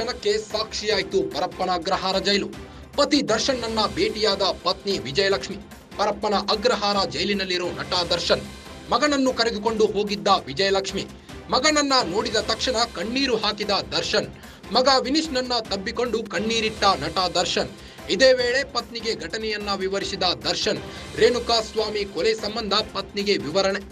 ಕ್ಷಣಕ್ಕೆ ಸಾಕ್ಷಿಯಾಯಿತು ಪರಪ್ಪನ ಅಗ್ರಹಾರ ಜೈಲು. ಪತಿ ದರ್ಶನ್ ನನ್ನ ಭೇಟಿಯಾದ ಪತ್ನಿ ವಿಜಯಲಕ್ಷ್ಮಿ. ಪರಪ್ಪನ ಅಗ್ರಹಾರ ಜೈಲಿನಲ್ಲಿರೋ ನಟ ದರ್ಶನ್. ಮಗನನ್ನು ಕರೆದುಕೊಂಡು ಹೋಗಿದ್ದ ವಿಜಯಲಕ್ಷ್ಮಿ. ಮಗನನ್ನ ನೋಡಿದ ತಕ್ಷಣ ಕಣ್ಣೀರು ಹಾಕಿದ ದರ್ಶನ್. ಮಗ ವಿನೀಶ್ನನ್ನ ತಬ್ಬಿಕೊಂಡು ಕಣ್ಣೀರಿಟ್ಟ ನಟ ದರ್ಶನ್. ಇದೇ ವೇಳೆ ಪತ್ನಿಗೆ ಘಟನೆಯನ್ನ ವಿವರಿಸಿದ ದರ್ಶನ್. ರೇಣುಕಾಸ್ವಾಮಿ ಕೊಲೆ ಸಂಬಂಧ ಪತ್ನಿಗೆ ವಿವರಣೆ.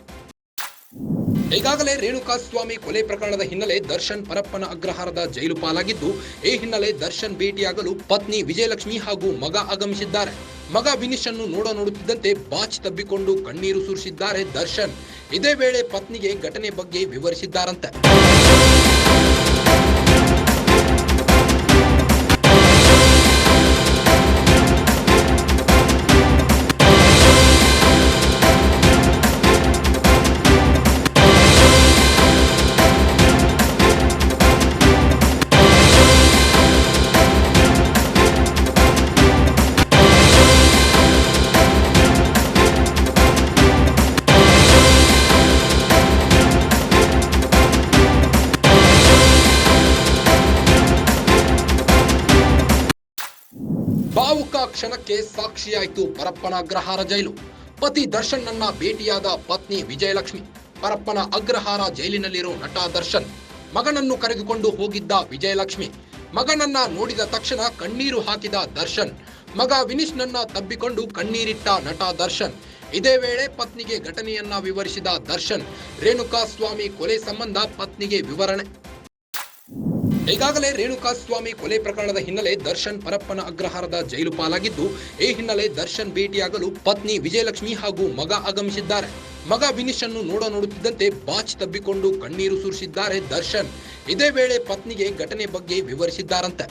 ಈಗಾಗಲೇ ರೇಣುಕಾಸ್ವಾಮಿ ಕೊಲೆ ಪ್ರಕರಣದ ಹಿನ್ನೆಲೆ ದರ್ಶನ್ ಪರಪ್ಪನ ಅಗ್ರಹಾರದ ಜೈಲು ಪಾಲಾಗಿದ್ದು, ಈ ಹಿನ್ನೆಲೆ ದರ್ಶನ್ ಭೇಟಿಯಾಗಲು ಪತ್ನಿ ವಿಜಯಲಕ್ಷ್ಮಿ ಹಾಗೂ ಮಗ ಆಗಮಿಸಿದ್ದಾರೆ. ಮಗ ವಿನೀಶ್ ಅನ್ನು ನೋಡುತ್ತಿದ್ದಂತೆ ಬಾಚ್ ತಬ್ಬಿಕೊಂಡು ಕಣ್ಣೀರು ಸುರಿಸಿದ್ದಾರೆ ದರ್ಶನ್. ಇದೇ ವೇಳೆ ಪತ್ನಿಗೆ ಘಟನೆ ಬಗ್ಗೆ ವಿವರಿಸಿದ್ದಾರಂತೆ. ಭಾವುಕ ಕ್ಷಣಕ್ಕೆ ಸಾಕ್ಷಿಯಾಯಿತು ಪರಪ್ಪನ ಅಗ್ರಹಾರ ಜೈಲು. ಪತಿ ದರ್ಶನ್ ನನ್ನ ಭೇಟಿಯಾದ ಪತ್ನಿ ವಿಜಯಲಕ್ಷ್ಮಿ. ಪರಪ್ಪನ ಅಗ್ರಹಾರ ಜೈಲಿನಲ್ಲಿರೋ ನಟ ದರ್ಶನ್. ಮಗನನ್ನು ಕರೆದುಕೊಂಡು ಹೋಗಿದ್ದ ವಿಜಯಲಕ್ಷ್ಮಿ. ಮಗನನ್ನ ನೋಡಿದ ತಕ್ಷಣ ಕಣ್ಣೀರು ಹಾಕಿದ ದರ್ಶನ್. ಮಗ ವಿನೀಶ್ನನ್ನ ತಬ್ಬಿಕೊಂಡು ಕಣ್ಣೀರಿಟ್ಟ ನಟ ದರ್ಶನ್. ಇದೇ ವೇಳೆ ಪತ್ನಿಗೆ ಘಟನೆಯನ್ನ ವಿವರಿಸಿದ ದರ್ಶನ್. ರೇಣುಕಾಸ್ವಾಮಿ ಕೊಲೆ ಸಂಬಂಧ ಪತ್ನಿಗೆ ವಿವರಣೆ. ಈಗಾಗಲೇ ರೇಣುಕಾಸ್ವಾಮಿ ಕೊಲೆ ಪ್ರಕರಣದ ಹಿನ್ನೆಲೆ ದರ್ಶನ್ ಪರಪ್ಪನ ಅಗ್ರಹಾರದ ಜೈಲು ಪಾಲಾಗಿದ್ದು, ಈ ಹಿನ್ನೆಲೆ ದರ್ಶನ್ ಭೇಟಿಯಾಗಲು ಪತ್ನಿ ವಿಜಯಲಕ್ಷ್ಮಿ ಹಾಗೂ ಮಗ ಆಗಮಿಸಿದ್ದಾರೆ. ಮಗ ವಿನೀಶ್ ಅನ್ನು ನೋಡುತ್ತಿದ್ದಂತೆ ಬಾಚ್ ತಬ್ಬಿಕೊಂಡು ಕಣ್ಣೀರು ಸುರಿಸಿದ್ದಾರೆ ದರ್ಶನ್. ಇದೇ ವೇಳೆ ಪತ್ನಿಗೆ ಘಟನೆ ಬಗ್ಗೆ ವಿವರಿಸಿದ್ದಾರಂತೆ.